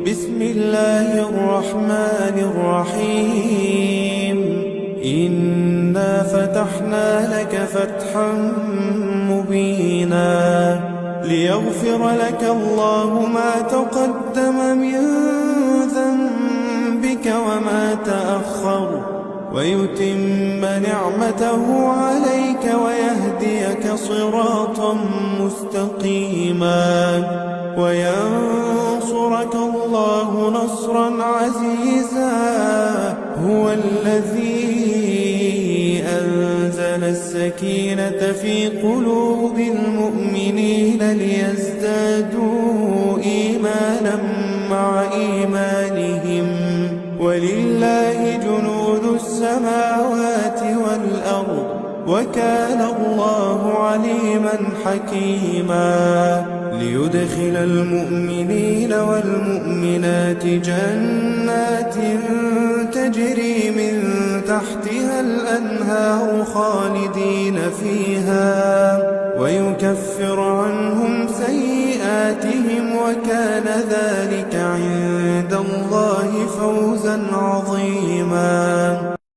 بسم الله الرحمن الرحيم إنا فتحنا لك فتحا مبينا ليغفر لك الله ما تقدم من ذنبك وما تأخر ويتم نعمته عليك ويهديك صراطا مستقيما وينصرك الله نصرا عزيزا هو الذي أنزل السكينة في قلوب المؤمنين ليزدادوا إيمانا مع إيمانهم ولله جنود السماوات والأرض وكان الله عليما حكيما ليدخل المؤمنين والمؤمنات جنات تجري من تحتها الأنهار خالدين فيها ويكفر عنهم سيئاتهم وكان ذلك عند الله فوزا عظيما